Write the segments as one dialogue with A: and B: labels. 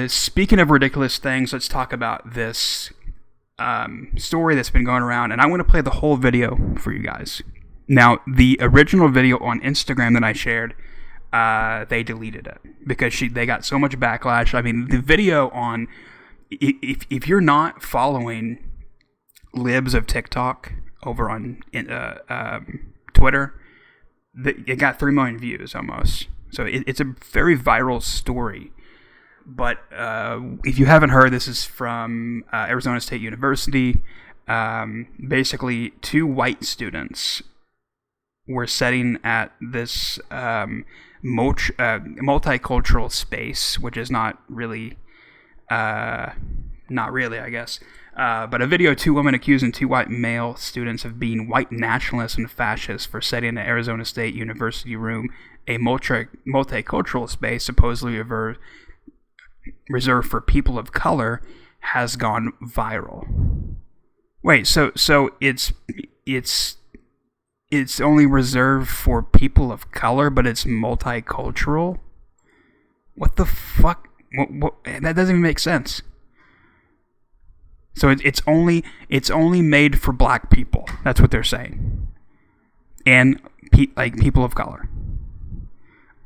A: Speaking of ridiculous things, let's talk about this story that's been going around, and I want to play the whole video for you guys. Now, the original video on Instagram that I shared, they deleted it because they got so much backlash. I mean, the video on, if you're not following libs of TikTok over on Twitter, it got 3 million views almost. So it's a very viral story. But if you haven't heard, this is from Arizona State University. Basically, 2 white students were sitting at this multicultural space, which is not really, I guess. But a video of 2 women accusing 2 white male students of being white nationalists and fascists for setting the Arizona State University room a multicultural space supposedly reserved for people of color has gone viral. Wait, so it's only reserved for people of color, but it's multicultural? What the fuck? What? That doesn't even make sense. So it's only made for black people. That's what they're saying, and people of color.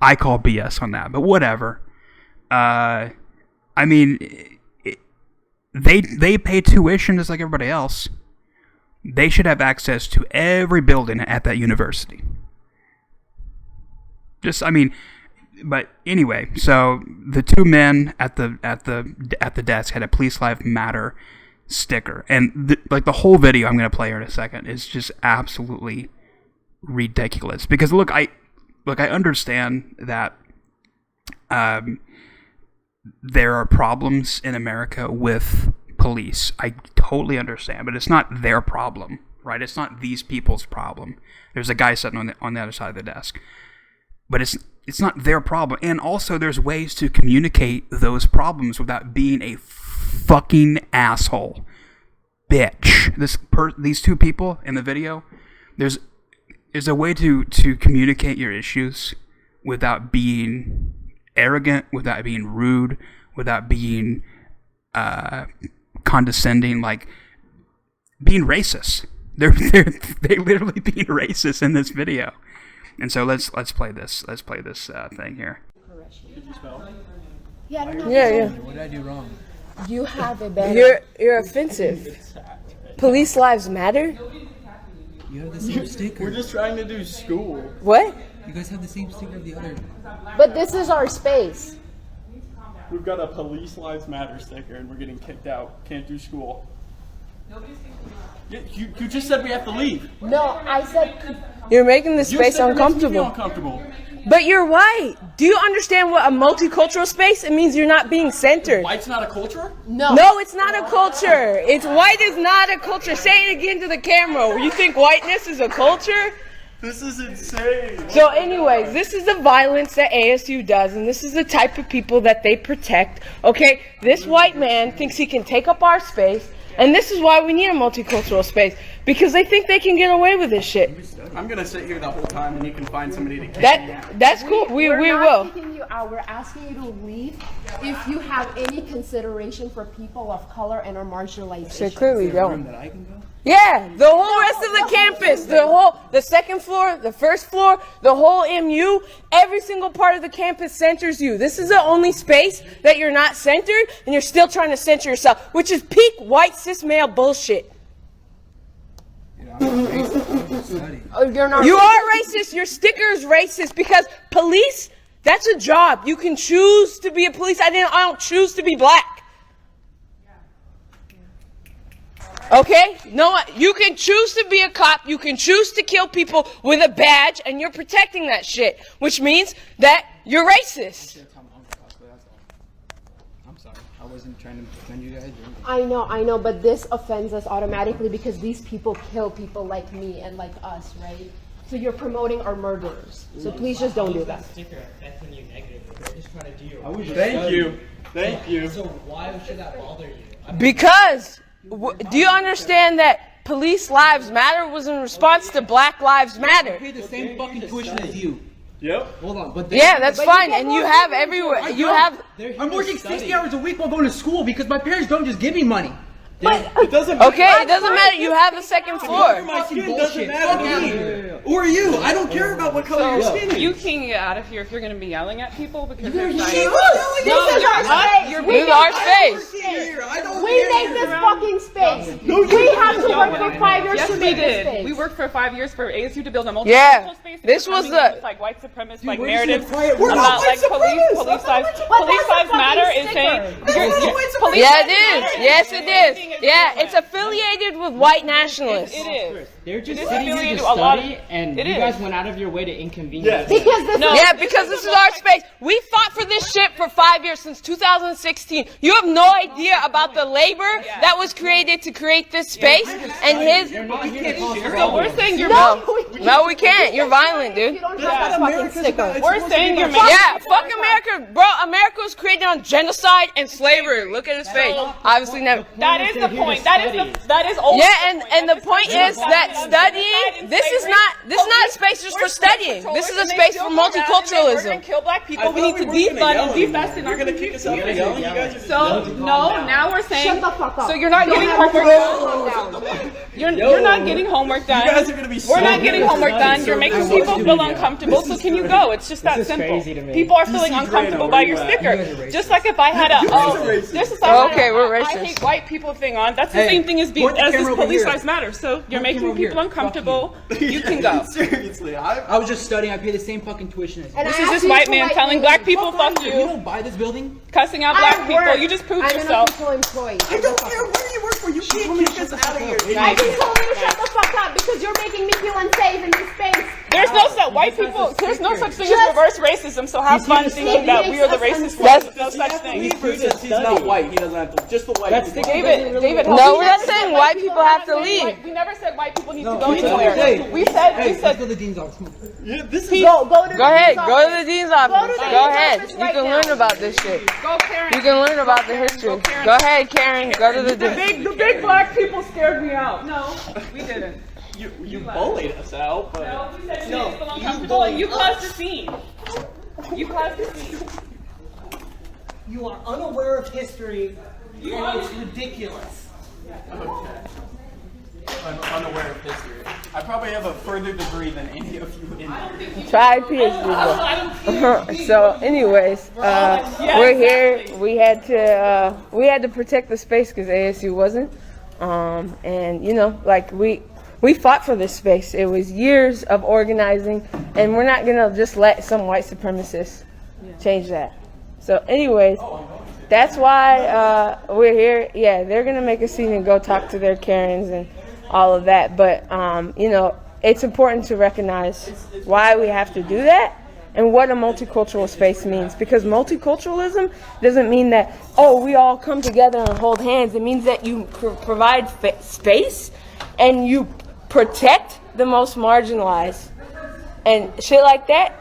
A: I call BS on that, but whatever. I mean, they pay tuition just like everybody else. They should have access to every building at that university. But anyway, so the 2 men at the desk had a Police Lives Matter sticker, and the whole video I'm going to play here in a second is just absolutely ridiculous. Because look, I understand that there are problems in America with police. I totally understand, but it's not their problem, right? It's not these people's problem. There's a guy sitting on the other side of the desk, but it's not their problem. And also, there's ways to communicate those problems without being a fucking asshole, bitch. These 2 people in the video, there's a way to communicate your issues without being arrogant, without being rude, without being condescending, like being racist. They literally being racist in this video. And so let's play this. Let's play this thing here.
B: Did you spell?
C: Yeah, I don't know.
D: Yeah.
B: What did I do wrong?
C: You have a better.
D: You're offensive. Police Lives Matter?
B: You have the same sticker.
E: We're just trying to do school.
D: What?
B: You guys have the same sticker of the other.
C: But this is our space.
E: We've got a Police Lives Matter sticker and we're getting kicked out. Can't do school. You just said we have to leave.
C: No, I said.
D: You're making the
E: You
D: space
E: said it makes me feel
D: uncomfortable.
E: uncomfortable.
D: But you're white. Do you understand what a multicultural space? It means you're not being centered.
E: White's not a culture?
C: No.
D: No, it's not a culture. It's white is not a culture. Say it again to the camera. You think whiteness is a culture?
E: This is insane.
D: So anyways, this is the violence that ASU does, and this is the type of people that they protect. Okay, this white man thinks he can take up our space, and this is why we need a multicultural space, because they think they can get away with this shit.
E: I'm gonna sit here the whole time and you can find somebody to kick me out.
D: That's cool. We
C: We're
D: will.
C: not kicking you out. We're asking you to leave if you have any consideration for people of color and our marginalization.
D: They clearly
B: Room
D: don't.
B: that I can go?
D: Yeah, the whole rest of the campus, the second floor, the first floor, the whole MU, every single part of the campus centers you. This is the only space that you're not centered, and you're still trying to center yourself, which is peak white cis male bullshit.
B: I'm not racist. I'm just studying.
C: Oh, you're not.
D: You are racist. Your sticker is racist because police, that's a job. You can choose to be a police. I don't choose to be black. Okay? No, you can choose to be a cop. You can choose to kill people with a badge, and you're protecting that shit, which means that you're racist.
B: I'm sorry. I wasn't trying to offend you guys.
C: I know, but this offends us automatically because these people kill people like me and like us, right? So you're promoting our murderers. So please just don't do that.
F: Sticker affecting you negatively. They're just trying to do your work.
E: Thank you. Thank you.
F: So why should that bother you?
D: Because, do you understand that Police Lives Matter was in response to Black Lives
B: I
D: Matter?
B: pay the same fucking tuition as you.
E: Yep.
F: Hold on, but
D: Yeah, that's
C: But
D: fine,
C: you
D: and
C: get
D: you
C: more
D: have
C: money.
D: everywhere.
F: I
D: You
F: don't.
D: have.
F: I'm working 60 hours a week while going to school because my parents don't just give me money.
E: It doesn't matter.
D: Okay, it doesn't matter. You have a second floor.
E: My skin doesn't
F: Bullshit.
E: matter
F: Fuck
E: to
F: out
E: me.
F: of here.
E: Or you. I don't care about what color your skin is.
G: You can get out of here if you're going to be yelling at people because they're
E: She
G: dying.
E: was yelling
C: This
E: at
C: is our space.
D: This is our space.
E: here. I don't
C: We made this fucking space. We have to work for 5 years
G: Yes,
C: to
G: we
C: make this
G: did.
C: space.
G: We worked for 5 years for ASU to build a multicultural
D: Yeah,
G: space.
D: this
G: You're
D: was
G: coming in
D: the-
G: with, like white supremacist like
E: we're just
G: narratives
E: gonna play it. We're not
G: about
E: white
G: like police
E: supremacists.
G: lives
C: But
G: police
C: that's a
G: lives matter
C: fucking
G: is saying
C: sticker.
G: police
D: Yeah,
G: lives
D: it is.
G: matter
D: Yes, it is.
G: saying
D: Yeah,
G: different.
D: it's affiliated with white nationalists.
G: It is.
F: They're just
G: It is
F: sitting here
G: affiliated
F: to
G: to a lot of-
F: study, and
G: it
F: you
G: is.
F: guys went out of your way to inconvenience.
E: Yes.
C: Because this
G: No.
C: is
D: Yeah, because this is our space. We fought for this shit for 5 years, since 2016. You have no idea about the labor that was created to create this space, and his.
G: So we're saying you're
D: No, we can't. You're violent,
C: You
D: dude.
C: don't have that fucking sticker.
G: we're saying you're
D: Yeah, fuck America, bro. America was created on genocide and slavery. Look at his face. Obviously, never.
G: That is the point. That is always
D: Yeah, and the point is that studying. This is not a space just for studying. This is a space for
G: We're gonna
D: multiculturalism.
G: kill black people. We need to defund and defast in
E: You're
G: our
E: gonna kick us out for yelling. You guys are just
G: So no, now we're saying.
C: Shut the fuck up.
G: So you're not getting homework done. You're not getting homework done.
E: You guys are gonna be so
G: We're not getting
E: good.
G: homework done. You're making people feel uncomfortable. So can you go? It's just that
F: is
G: simple.
F: crazy to me.
G: People are feeling
E: DC
G: uncomfortable
E: Grano,
G: by
E: where
G: your
E: you at?
G: sticker.
F: You guys are racist.
G: Just like if I had a
E: racist.
G: this is how
D: Okay, we're
G: I
D: racist.
G: hate white people thing on. That's the
F: Hey,
G: same thing as
F: point the
G: this
F: camera over
G: police
F: here.
G: lives matter. So you're
F: the
G: making
F: camera over
G: people
F: here.
G: uncomfortable. You can go.
E: Seriously,
F: I was just studying. I pay the same fucking tuition as you.
C: And
G: This
C: I
G: is
C: asked
G: this
C: you
G: white
C: to
G: man
C: like
G: telling
C: me.
G: black people fuck
F: You
G: you,
F: don't buy this building.
G: cussing out
C: I
G: black people.
C: work.
G: You just proved
C: I'm
G: yourself.
C: an official employee.
E: I don't care where you work for. You can't kick us out of here.
C: I just told me to shut the fuck up because you're making me feel unsafe in this space.
G: There's no such white people. There's no such thing as reverse racism. So have fun thinking that we are the racist ones. There's no such thing.
E: Leave says he's not white. He doesn't have to. Just the white.
F: That's
E: people.
G: David.
D: No, we're not saying white people have to leave.
G: We never said white people need to go
F: Hey,
G: anywhere. We said
F: let's go to the dean's office. Come on.
E: Yeah, this is.
C: Go to
D: Go ahead, go to the dean's office.
C: Go to the
D: Go
C: dean's
D: ahead.
C: office
D: You
C: right
D: can
C: now.
D: learn about this shit.
G: go Karen.
D: You can learn about the history. Go ahead, Karen. Go to the dean.
G: The big black people scared me out. No, we didn't.
E: You bullied us out, but.
G: No, we said you feel uncomfortable and you caused the scene. You caused the scene.
H: You are unaware of history, and it's ridiculous.
E: I'm unaware of history. I probably have a further degree than any of you in here.
D: Try PhD. So, anyways, we're here. We had to protect the space because ASU wasn't. And you know, like we fought for this space. It was years of organizing, and we're not gonna just let some white supremacists change that. So, anyways, that's why we're here. Yeah, they're gonna make a scene and go talk to their Karens and all of that. But you know, it's important to recognize why we have to do that and what a multicultural space means. Because multiculturalism doesn't mean that, oh, we all come together and hold hands. It means that you provide space and you protect the most marginalized. And shit like that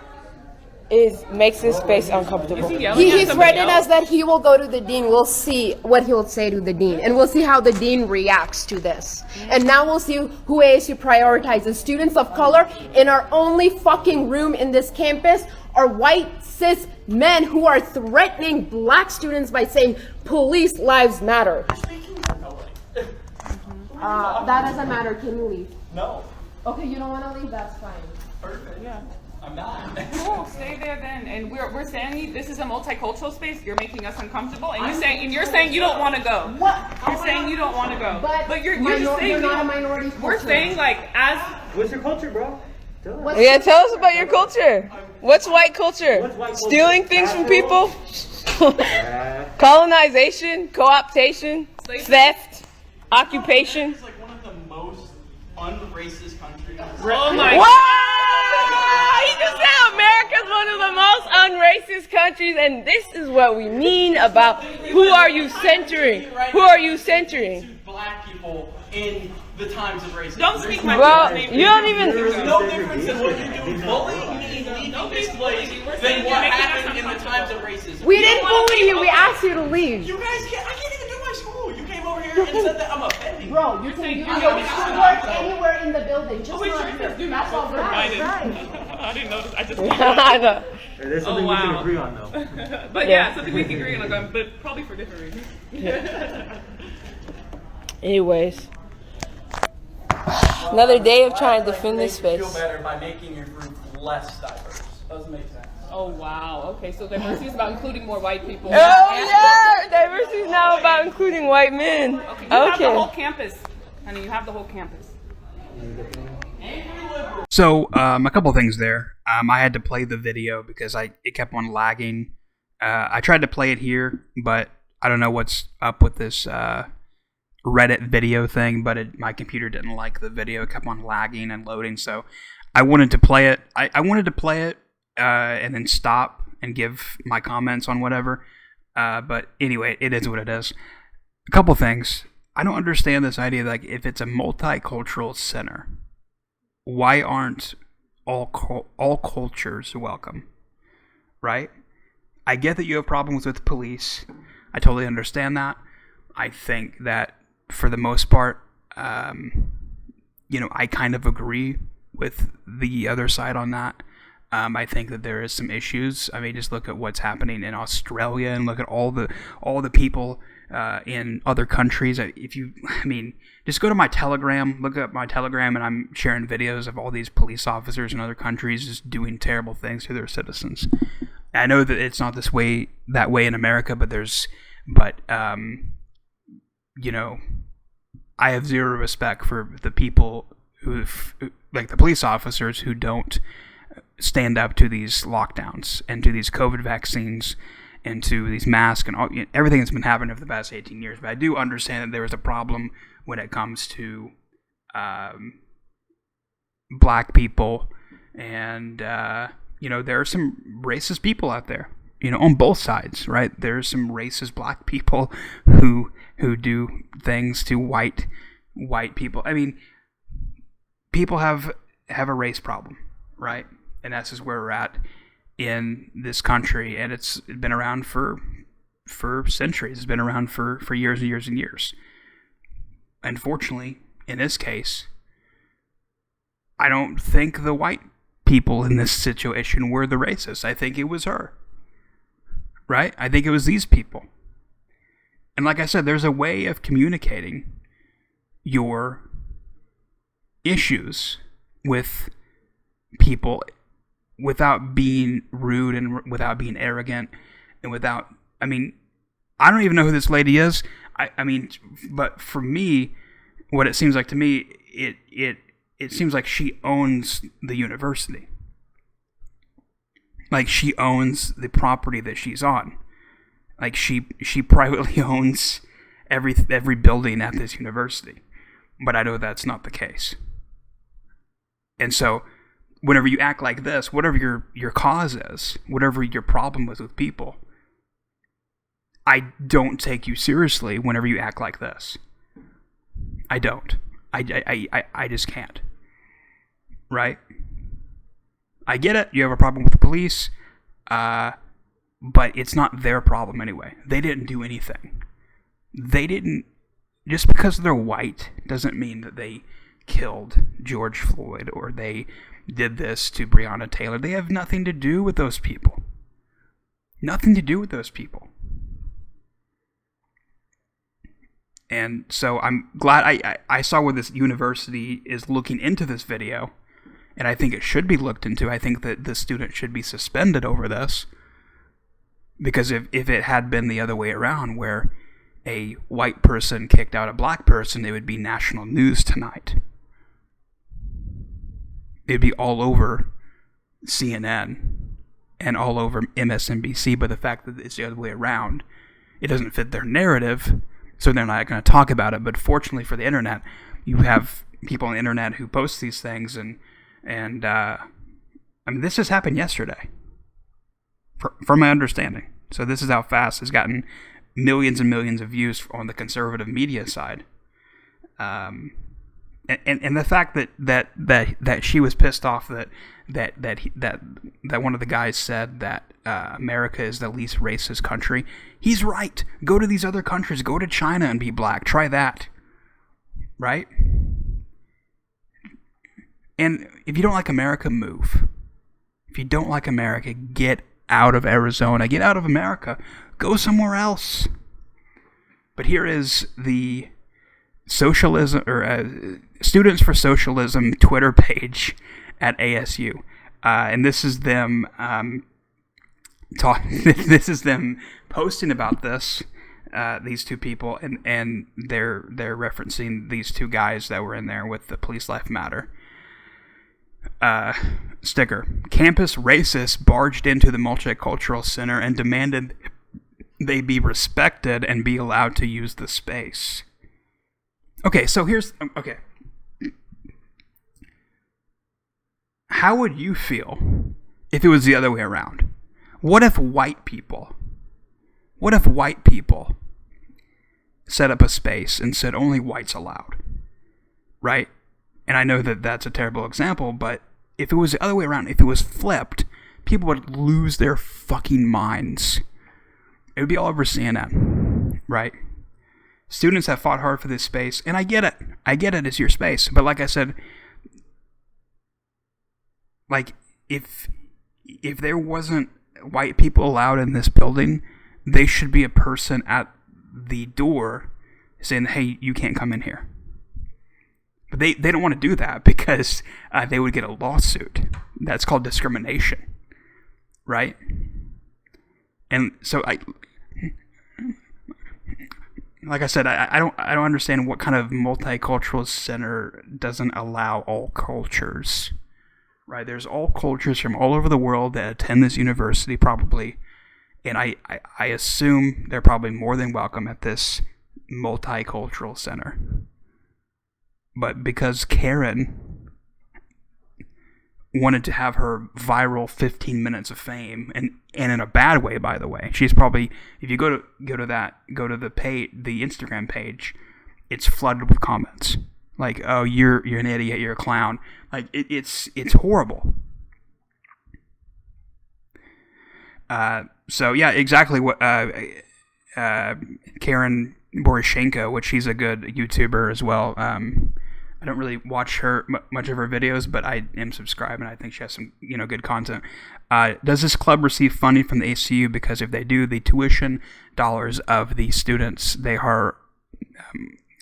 D: makes this space uncomfortable.
C: He threatened us that he will go to the dean. We'll see what he'll say to the dean. And we'll see how the dean reacts to this. And now we'll see who ASU prioritizes. Students of color in our only fucking room in this campus are white cis men who are threatening black students by saying police lives matter. That doesn't matter. Can you leave?
E: No.
C: Okay, you don't want to leave? That's fine.
E: Perfect.
G: Yeah.
E: I'm not.
G: Cool, stay there then. And we're saying this is a multicultural space. You're making us uncomfortable, and you're saying you don't want to go.
C: What?
G: You're saying you don't want to go.
C: But
G: you're just saying
C: you're not a minority
G: We're
C: culture.
G: saying like as
H: What's your culture, bro?
C: What's
D: Yeah, tell us about your culture. What's white culture?
H: What's white culture?
D: Stealing things from people? Colonization, co-optation, theft, occupation.
E: It's like one of the most unracist countries.
G: oh my
D: Whoa! He just said America's one of the most unracist countries, and this is what we mean about who are you centering? Who are you centering?
E: To black people in the times of racism.
G: Don't speak my
D: Well,
G: name.
D: you don't even.
E: There's no difference in what you're doing bullying me and leaving this place than what happened in the times of racism.
C: We didn't bully you. We asked you to leave.
E: You guys can't. I can't even do my school. You came over here here and said that I'm offending.
C: Bro, you can work anywhere in the building, just not here. That's all good.
G: I didn't notice. I just.
D: I know.
F: There's something we can agree on, though.
G: But yeah, something we can agree on, but probably for different reasons.
D: Anyways, another day of trying to defend this space.
E: Feel better by making your group less diverse. Doesn't make sense.
G: Oh wow. Okay, so diversity is about including more white people.
D: Oh yeah, diversity is now about including white men.
G: Okay, you have the whole campus. Honey, you have the whole campus.
A: So, a couple things there. I had to play the video because it kept on lagging. I tried to play it here, but I don't know what's up with this Reddit video thing, but my computer didn't like the video. It kept on lagging and loading, so I wanted to play it. I wanted to play it and then stop and give my comments on whatever. But anyway, it is what it is. A couple things. I don't understand this idea, like, if it's a multicultural center, why aren't all cultures welcome, right? I get that you have problems with police. I totally understand that. I think that for the most part, I kind of agree with the other side on that. I think that there is some issues. I mean, just look at what's happening in Australia and look at all the people in other countries. Just go to my Telegram, look up my Telegram, and I'm sharing videos of all these police officers in other countries just doing terrible things to their citizens. I know that it's not that way in America, but I have zero respect for the people like the police officers who don't stand up to these lockdowns and to these COVID vaccines and to these masks and all, everything that's been happening over the past 18 years. But I do understand that there is a problem when it comes to black people, and there are some racist people out there, on both sides, right? There's some racist black people who do things to white people. I mean, people have a race problem, right? And that's just where we're at in this country, and it's been around for centuries. It's been around for years and years and years. Unfortunately, in this case, I don't think the white people in this situation were the racists. I think it was her, right? I think it was these people. And like I said, there's a way of communicating your issues with people without being rude and without being arrogant and without, I don't even know who this lady is. But for me, what it seems like to me, it seems like she owns the university. Like, she owns the property that she's on. Like, she privately owns every building at this university. But I know that's not the case. And so, whenever you act like this, whatever your cause is, whatever your problem is with people, I don't take you seriously whenever you act like this. I don't. I just can't. Right? I get it. You have a problem with the police, but it's not their problem anyway. They didn't do anything. Just because they're white doesn't mean that they killed George Floyd or they did this to Breonna Taylor. They have nothing to do with those people. Nothing to do with those people. And so I'm glad I saw where this university is looking into this video, and I think it should be looked into. I think that the student should be suspended over this, because if it had been the other way around, where a white person kicked out a black person, it would be national news tonight. It'd be all over CNN and all over MSNBC, but the fact that it's the other way around, it doesn't fit their narrative, so they're not going to talk about it. But fortunately for the internet, you have people on the internet who post these things, and this just happened yesterday, from my understanding. So this is how fast it's gotten millions and millions of views on the conservative media side. And and the fact that she was pissed off that one of the guys said that America is the least racist country. He's right. Go to these other countries. Go to China and be black. Try that. Right? And if you don't like America, move. If you don't like America, get out of Arizona. Get out of America. Go somewhere else. But here is the socialism or Students for Socialism Twitter page at ASU, and this is them This is them posting about this. These two people, and they're referencing these two guys that were in there with the Police Life Matter sticker. Campus racists barged into the Multicultural Center and demanded they be respected and be allowed to use the space. Okay, so here's... Okay. How would you feel if it was the other way around? What if white people set up a space and said only whites allowed? Right? And I know that that's a terrible example, but if it was the other way around, if it was flipped, people would lose their fucking minds. It would be all over CNN, right? Students have fought hard for this space, and I get it. It's your space. But like I said, like, if there wasn't white people allowed in this building, they should be a person at the door saying, hey, you can't come in here. But they don't want to do that because they would get a lawsuit. That's called discrimination, right? And so like I said, I don't understand what kind of multicultural center doesn't allow all cultures. Right, there's all cultures from all over the world that attend this university probably, and I assume they're probably more than welcome at this multicultural center. But because Karen wanted to have her viral 15 minutes of fame, and in a bad way, by the way, she's probably, if you go to the page, the Instagram page, it's flooded with comments. Like, oh, you're an idiot, you're a clown. Like, it's horrible. So yeah, exactly what Karen Boroshenko, which she's a good YouTuber as well. I don't really watch much of her videos, but I am subscribed, and I think she has some good content. Does this club receive funding from the ASU? Because if they do, the tuition dollars of the students they are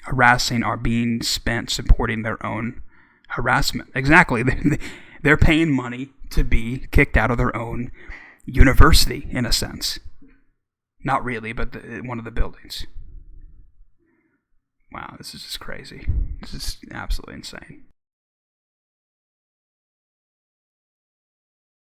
A: harassing are being spent supporting their own harassment. Exactly. They're paying money to be kicked out of their own university, in a sense. Not really, but one of the buildings. Wow, this is just crazy. This is absolutely insane.